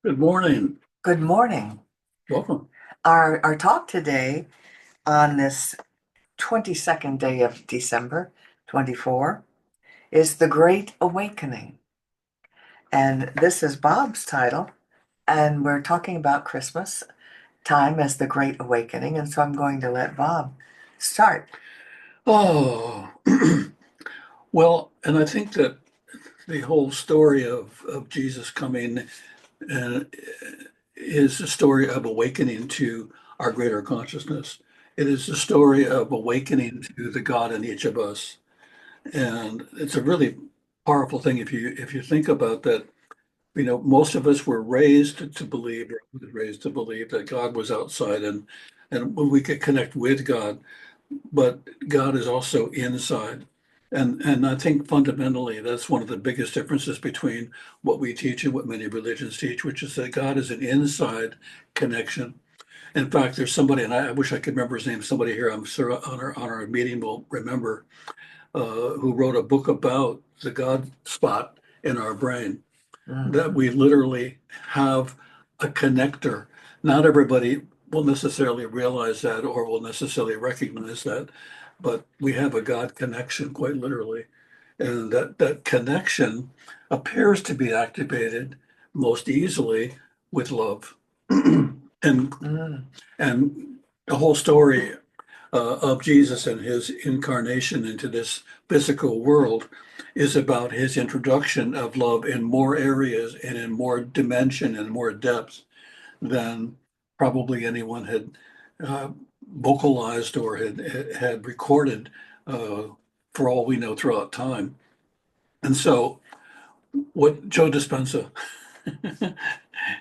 Good morning. Good morning. Welcome. Our talk today on this 22nd day of December 24 is The Great Awakening. And this is Bob's title. And we're talking about Christmas time as the Great Awakening. And so I'm going to let Bob start. Oh, well, and I think that the whole story of Jesus coming uh, is a story of awakening to our greater consciousness. It is a story of awakening to the God in each of us. And it's a really powerful thing if you think about that. Most of us were raised to believe, or I was raised to believe that God was outside and we could connect with God. But God is also inside. And I think fundamentally that's one of the biggest differences between what we teach and what many religions teach, which is that God is an inside connection. In fact, there's somebody, and I wish I could remember his name, somebody here I'm sure on our meeting will remember, who wrote a book about the God spot in our brain, Mm. that we literally have a connector. Not everybody will necessarily realize that or will necessarily recognize that, but we have a God connection quite literally. And that connection appears to be activated most easily with love. and Mm. and the whole story of Jesus and his incarnation into this physical world is about his introduction of love in more areas and in more dimension and more depth than probably anyone had uh, vocalized or had recorded, uh, for all we know, throughout time. And so, what Joe Dispenza,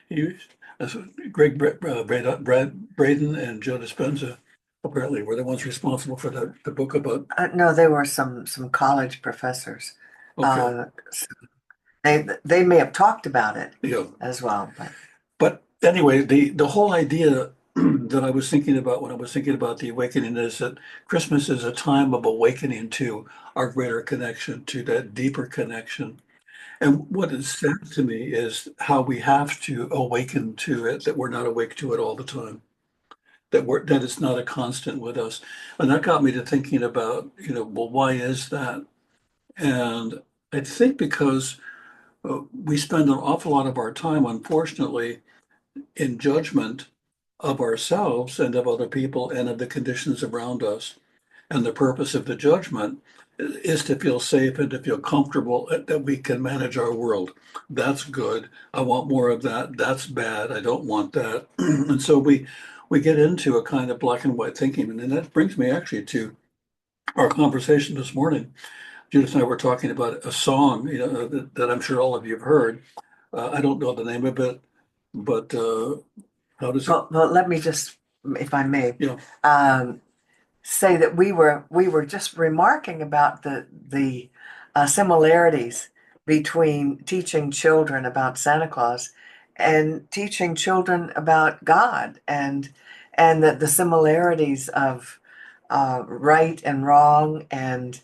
he, that's what Braden and Joe Dispenza apparently were the ones responsible for the book about. No, they were some college professors. Okay, So they may have talked about it yeah. as well, but But anyway, the whole idea that I was thinking about when I was thinking about the awakening is that Christmas is a time of awakening to our greater connection, to that deeper connection. And what is said to me is how we have to awaken to it, that we're not awake to it all the time, that it's not a constant with us. And that got me to thinking about, well, why is that? And I think because we spend an awful lot of our time, unfortunately, in judgment of ourselves and of other people and of the conditions around us. And the purpose of the judgment is to feel safe and to feel comfortable that we can manage our world. That's good. I want more of that. That's bad. I don't want that. And so we get into a kind of black and white thinking. And then that brings me actually to our conversation this morning. Judith and I were talking about a song, that I'm sure all of you have heard. I don't know the name of it, but how does it? well, let me just, if I may, Yeah, um, say that we were just remarking about the similarities between teaching children about Santa Claus and teaching children about God and the similarities of right and wrong and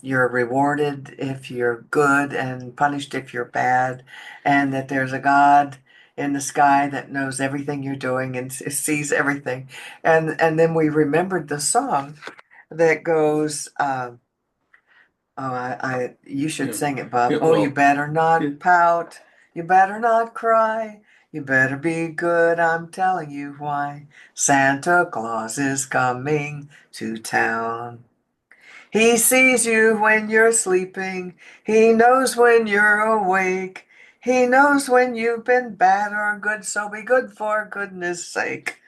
you're rewarded if you're good and punished if you're bad, and that there's a God in the sky that knows everything you're doing and sees everything. And then we remembered the song that goes, oh, you should yeah, sing it, Bob. yeah. Oh, you Well, better yeah, not pout. You better not cry. You better be good. I'm telling you why. Santa Claus is coming to town. He sees you when you're sleeping. He knows when you're awake. He knows when you've been bad or good, so be good for goodness sake.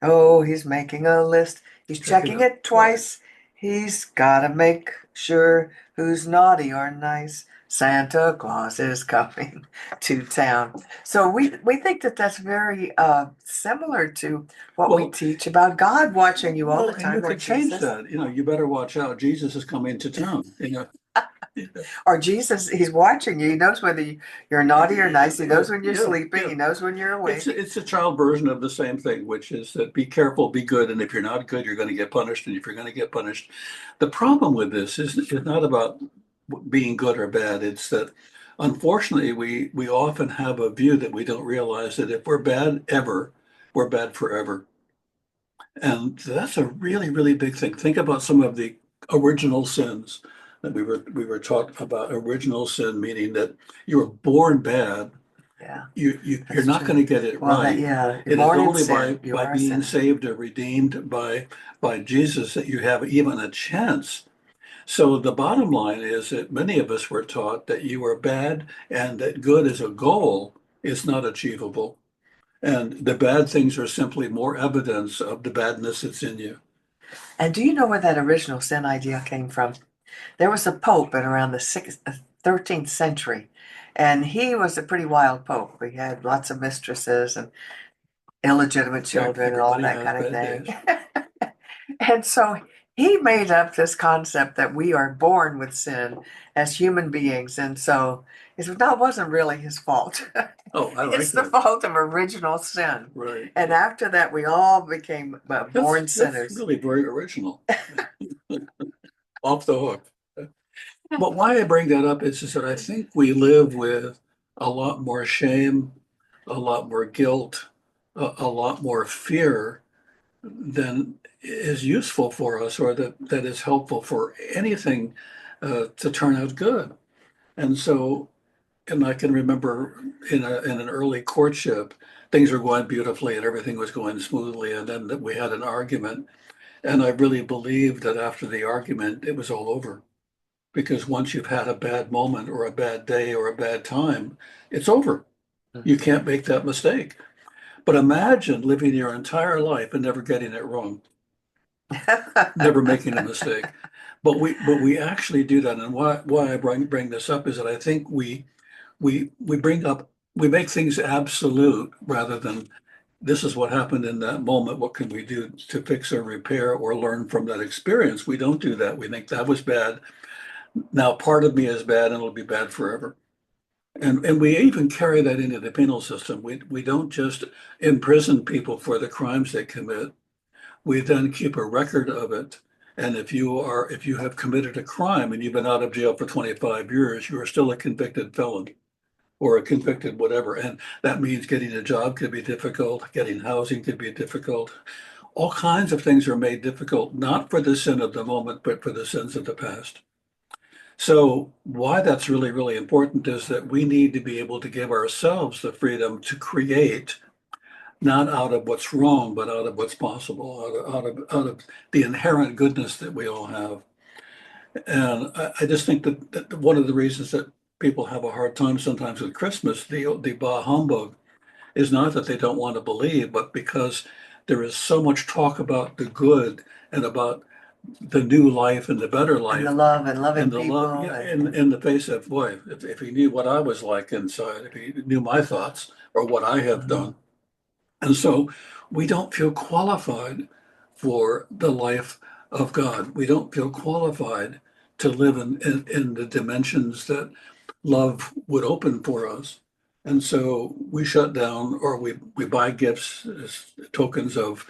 Oh, he's making a list. He's checking checking it it twice. twice. He's gotta make sure who's naughty or nice. Santa Claus is coming to town. So we think that that's very similar to what we Well, teach about God watching you all the and you time, or could change Jesus. that. You better watch out. Jesus is coming to town. Or Jesus, he's watching you. He knows whether you're naughty or nice. He Yeah, knows when you're yeah, sleeping. yeah. He knows when you're It's awake. it's a child version of the same thing, which is that be careful, be good, and if you're not good, you're going to get punished. And if you're going to get punished, the problem with this is not about being good or bad. It's that Unfortunately, we often have a view that we don't realize that if we're bad ever, we're bad forever. And that's a really, really big thing. Think about some of the original sins that we were taught about. Original sin, meaning that you were born bad. Yeah, You're that's not true. going to get it Well, that, right. yeah, you're It is born in only by sin. You by are a being sinner. saved or redeemed by Jesus that you have even a chance. So the bottom line is that many of us were taught that you are bad and that good as a goal is not achievable. And the bad things are simply more evidence of the badness that's in you. And do you know where that original sin idea came from? There was a pope in around the 13th century, and he was a pretty wild pope. He had lots of mistresses and illegitimate Yeah, children and all everybody that has kind of bad thing. days. And so he made up this concept that we are born with sin as human beings. And so he said, no, it wasn't really his fault. Oh, I like It's the that. fault of original sin. Right. And after that, we all became born That's sinners. really very original. Off the hook. But why I bring that up is just that I think we live with a lot more shame, a lot more guilt, a lot more fear than is useful for us or that is helpful for anything to turn out good. And so, and I can remember in an early courtship, things were going beautifully and everything was going smoothly, and then we had an argument, and I really believed that after the argument, it was all over. Because once you've had a bad moment or a bad day or a bad time, it's over. You Mhm. can't make that mistake. But imagine living your entire life and never getting it wrong, never making a mistake. But we actually do that. And why I bring this up is that I think we bring up we make things absolute rather than this is what happened in that moment. What can we do to fix or repair or learn from that experience? We don't do that. We think that was bad. Now part of me is bad and it'll be bad forever. And we even carry that into the penal system. We don't just imprison people for the crimes they commit. We then keep a record of it. And if you have committed a crime and you've been out of jail for 25 years, you are still a convicted felon or a convicted whatever. And that means getting a job could be difficult, getting housing could be difficult. All kinds of things are made difficult, not for the sin of the moment, but for the sins of the past. So why that's really, really important is that we need to be able to give ourselves the freedom to create, not out of what's wrong, but out of what's possible, out of the inherent goodness that we all have. And I just think that one of the reasons that people have a hard time sometimes with Christmas, the bah humbug, is not that they don't want to believe, but because there is so much talk about the good and about the new life and the better And the life love and loving and the love, people yeah, and in the face of, boy, if he knew what I was like inside, if he knew my thoughts or what I have Mhm. done. And so we don't feel qualified for the life of God. We don't feel qualified to live in the dimensions that love would open for us. And so we shut down or we buy gifts as tokens of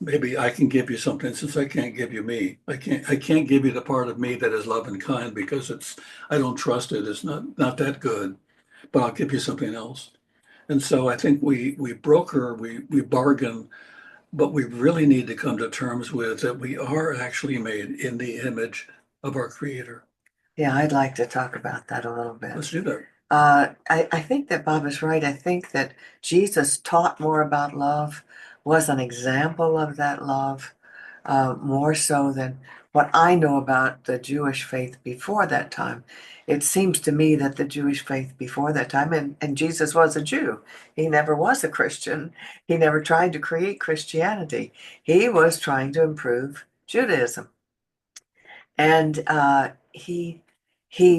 maybe I can give you something since I can't give you me. I can't give you the part of me that is love and kind because I don't trust it. It's not that good, but I'll give you something else. And so I think we broker, we bargain, but we really need to come to terms with that we are actually made in the image of our Creator. yeah, I'd like to talk about that a little bit. Let's do that. I think that Bob is right. I think that Jesus taught more about love, was an example of that love, more so than what I know about the Jewish faith before that time. It seems to me that the Jewish faith before that time, and Jesus was a Jew. He never was a Christian. He never tried to create Christianity. He was trying to improve Judaism. And he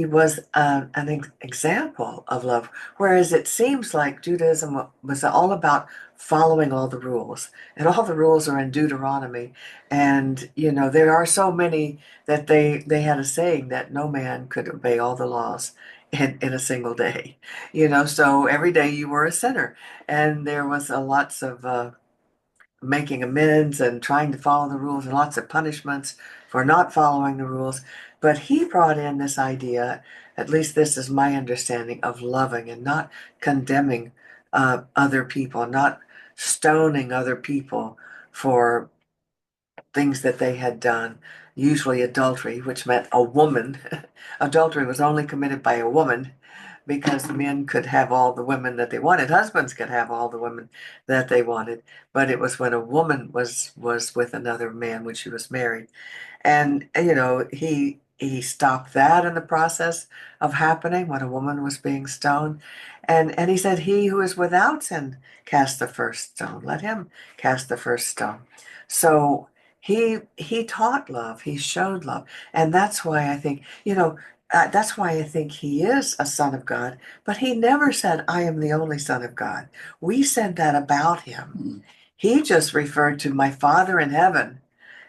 was an example of love, whereas it seems like Judaism was all about following all the rules, and all the rules are in Deuteronomy. And you know there are so many that they had a saying that no man could obey all the laws in a single day. You know, so every day you were a sinner, and there was lots of making amends and trying to follow the rules and lots of punishments for not following the rules. But he brought in this idea, at least this is my understanding, of loving and not condemning other people, not stoning other people for things that they had done, usually adultery, which meant a woman. Adultery was only committed by a woman because men could have all the women that they wanted. Husbands could have all the women that they wanted, but it was when a woman was with another man when she was married. And he stopped that in the process of happening when a woman was being stoned. And he said, "He who is without sin cast the first stone. Let him cast the first stone." So he taught love, he showed love. And that's why I think, that's why I think he is a son of God, but he never said, "I am the only son of God." We said that about him. Mm. He just referred to my Father in heaven,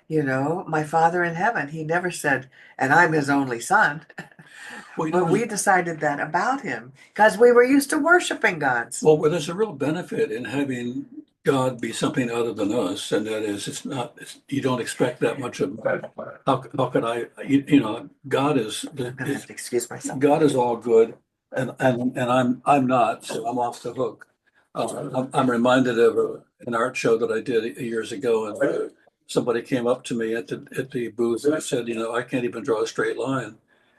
my Father in heaven. He never said, "And I'm his only son." Well, But we decided that about him because we were used to worshiping gods. well, there's a real benefit in having God be something other than us, and that is, you don't expect that much of God. How could God I'm gonna have to excuse myself. God is all good, and I'm not, so I'm off the hook. I'm reminded of an art show that I did years ago, and somebody came up to me at the booth and said, I can't even draw a straight line,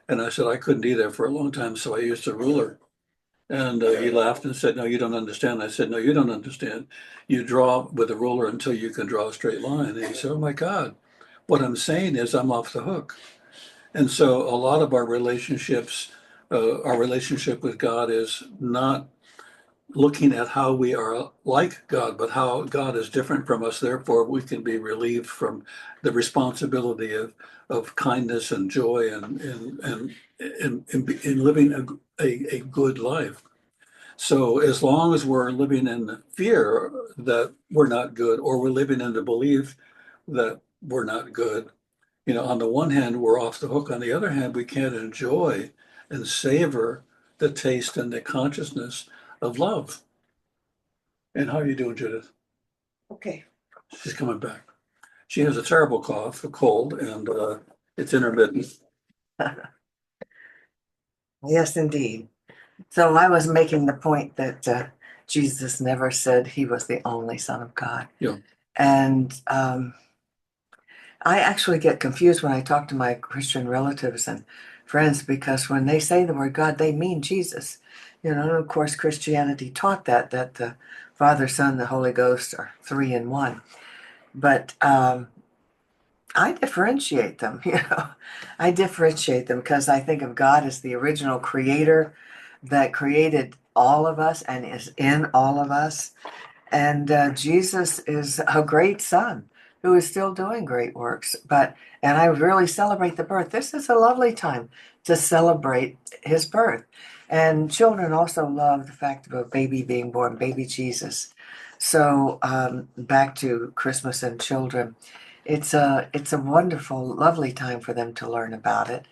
and I said I couldn't either for a long time, so I used a ruler. And he laughed and said, "No, you don't understand." I said, "No, you don't understand. You draw with a ruler until you can draw a straight line." And he said, "Oh my God, what I'm saying is I'm off the hook." And so a lot of our relationship with God is not looking at how we are like God, but how God is different from us. Therefore, we can be relieved from the responsibility of kindness and joy and living a good life. So as long as we're living in fear that we're not good, or we're living in the belief that we're not good, on the one hand, we're off the hook. On the other hand, we can't enjoy and savor the taste and the consciousness of love. And how are you doing, Judith? Okay. She's coming back. She has a terrible cough, a cold, and it's intermittent. Yes, indeed. So I was making the point that Jesus never said he was the only Son of God. Yeah. And I actually get confused when I talk to my Christian relatives and friends because when they say the word God, they mean Jesus. And of course, Christianity taught that the Father, Son, the Holy Ghost are three in one. But I differentiate them, I differentiate them because I think of God as the original creator that created all of us and is in all of us. And Jesus is a great son who is still doing great works. And I really celebrate the birth. This is a lovely time to celebrate his birth. And children also love the fact of a baby being born, baby Jesus. So back to Christmas and children, it's a wonderful, lovely time for them to learn about it.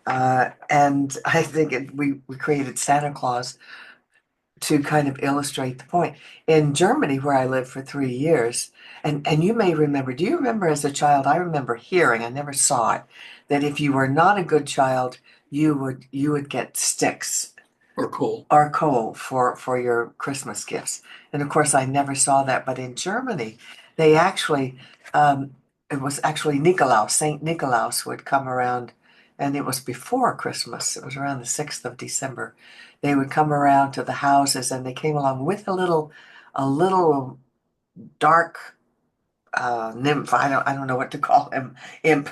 And I think we created Santa Claus to kind of illustrate the point. In Germany, where I lived for 3 years, and you may remember, do you remember as a child? I remember hearing, I never saw it, that if you were not a good child, you would get sticks Or cold. or coal for your Christmas gifts. And of course, I never saw that. But in Germany, they actually, it was actually Nikolaus, Saint Nikolaus would come around, and it was before Christmas. It was around the 6th of December. They would come around to the houses, and they came along with a little dark nymph. I don't know what to call him. Imp.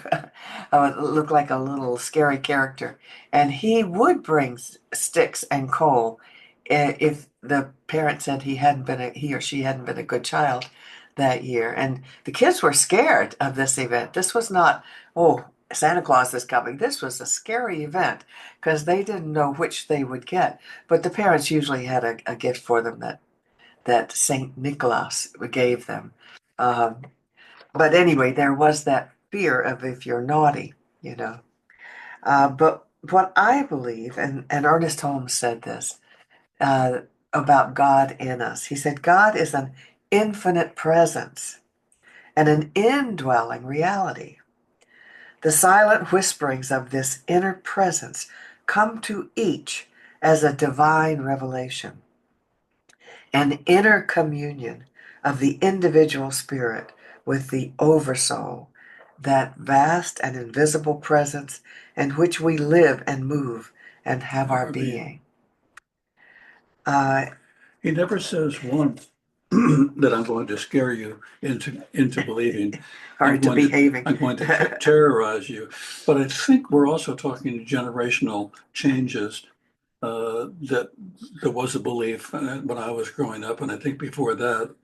Looked like a little scary character, and he would bring sticks and coal if the parent said he or she hadn't been a good child that year. And the kids were scared of this event. This was not, oh, Santa Claus is coming. This was a scary event because they didn't know which they would get. But the parents usually had a gift for them that Saint Nicholas gave them. Um, but anyway, there was that fear of if you're naughty, you know. But what I believe, and Ernest Holmes said this uh, about God in us. He said, God is an infinite presence and an indwelling reality. The silent whisperings of this inner presence come to each as a divine revelation, an inner communion of the individual spirit with the oversoul, that vast and invisible presence in which we live and move and have our being. Uh, He never says once that I'm going to scare you into believing. or to behaving. I'm going to terrorize you. But I think we're also talking generational changes. That there was a belief when I was growing up, and I think before that,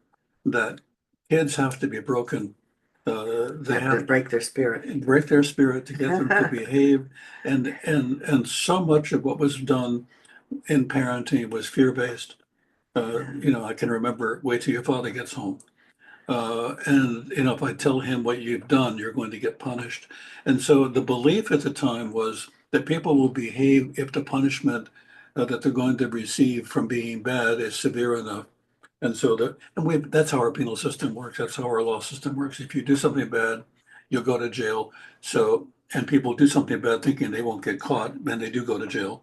that kids have to be broken. They Have to have break their spirit. to break their spirit to get them to behave, and so much of what was done in parenting was fear-based. I can remember, wait till your father gets home. And if I tell him what you've done, you're going to get punished. And so the belief at the time was that people will behave if the punishment that they're going to receive from being bad is severe enough. And so that's how our penal system works. That's how our law system works. If you do something bad, you'll go to jail. And people do something bad thinking they won't get caught, and they do go to jail.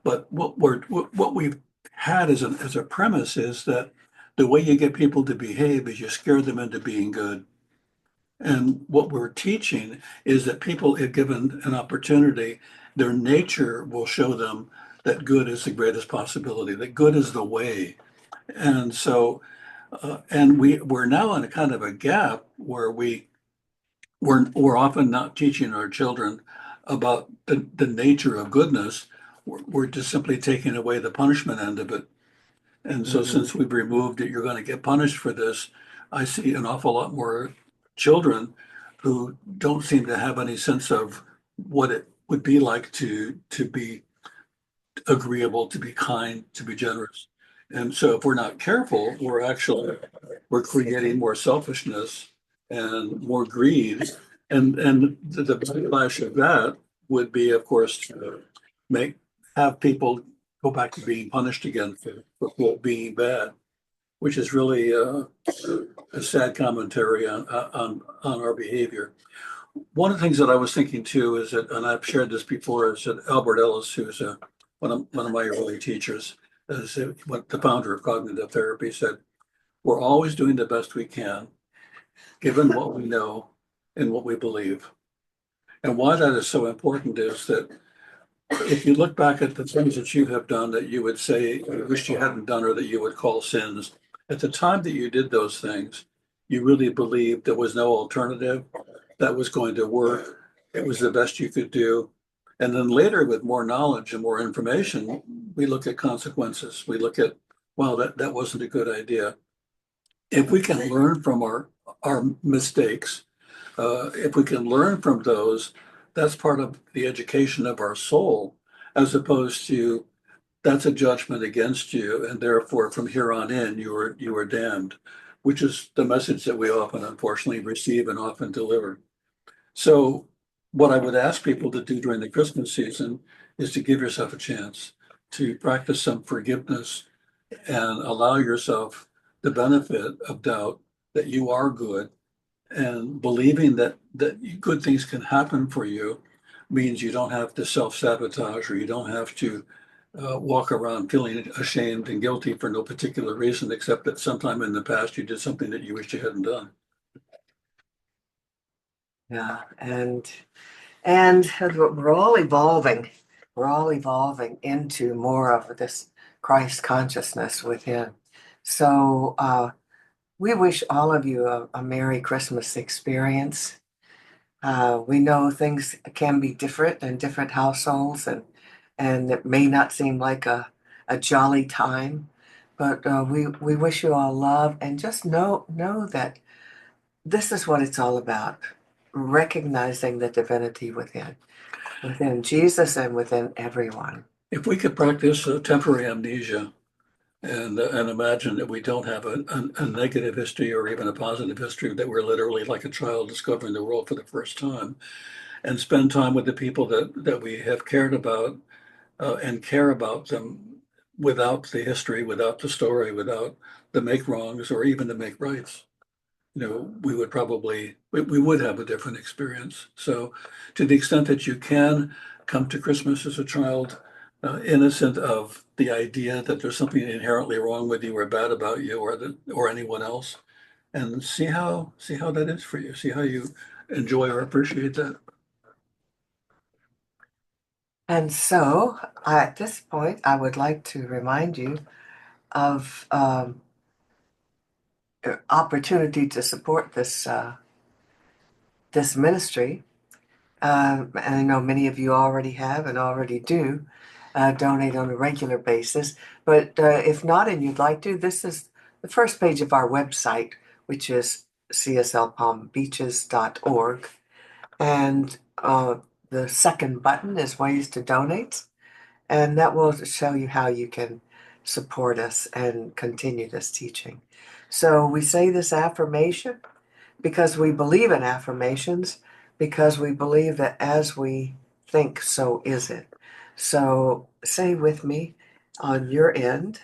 But what we've had as a premise is that the way you get people to behave is you scare them into being good. And what we're teaching is that people, if given an opportunity, their nature will show them that good is the greatest possibility, that good is the way. And so, we're now in a kind of a gap where we're often not teaching our children about the nature of goodness. We're just simply taking away the punishment end of it. And so Mhm. since we've removed it, you're going to get punished for this. I see an awful lot more children who don't seem to have any sense of what it would be like to be agreeable, to be kind, to be generous. And so if we're not careful, we're creating more selfishness and more greed. And the backlash of that would be, of course, to make have people go back to being punished again for quote being bad, which is really a sad commentary on our behavior. One of the things that I was thinking too is that, and I've shared this before, is that Albert Ellis, who's one of my early teachers, what the founder of cognitive therapy said, we're always doing the best we can, given what we know and what we believe. And why that is so important is that if you look back at the things that you have done that you would say you wished you hadn't done or that you would call sins, at the time that you did those things, you really believed there was no alternative that was going to work. It was the best you could do. And then later, with more knowledge and more information, we look at consequences. We look at, well, that wasn't a good idea. If we can learn from our mistakes, if we can learn from those, that's part of the education of our soul, as opposed to that's a judgment against you, and therefore from here on in you are damned, which is the message that we often unfortunately receive and often deliver. So what I would ask people to do during the Christmas season is to give yourself a chance to practice some forgiveness and allow yourself the benefit of doubt that you are good, and believing that good things can happen for you means you don't have to self-sabotage, or you don't have to walk around feeling ashamed and guilty for no particular reason except that sometime in the past you did something that you wish you hadn't done. Yeah, and we're all evolving. We're all evolving into more of this Christ consciousness within. So we wish all of you a Merry Christmas experience. We know things can be different in different households, and it may not seem like a jolly time, but we wish you all love, and just know that this is what it's all about, recognizing the divinity within Jesus and within everyone. If we could practice temporary amnesia and imagine that we don't have a negative history or even a positive history, that we're literally like a child discovering the world for the first time, and spend time with the people that we have cared about, and care about them without the history, without the story, without the make wrongs or even the make rights. we would probably, we would have a different experience. So to the extent that you can come to Christmas as a child, innocent of the idea that there's something inherently wrong with you or bad about you or anyone else, and see how that is for you, see how you enjoy or appreciate that. And so, at this point, I would like to remind you of opportunity to support this ministry. And I know many of you already have and already do donate on a regular basis. But if not, and you'd like to, this is the first page of our website, which is cslpalmbeaches.org. And the second button is ways to donate. And that will show you how you can support us and continue this teaching. So we say this affirmation because we believe in affirmations, because we believe that as we think, so is it. So say with me on your end,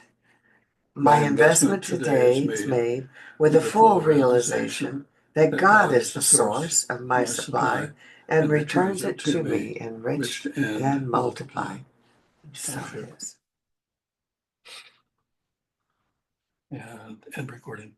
my My investment investment today is today is made made with a with a full full realization realization that that God God is is the the source source of of my my supply supply and and returns returns it it to to me me, enriched rich and and multiplied. multiplied. So Stop it share is. and end recording.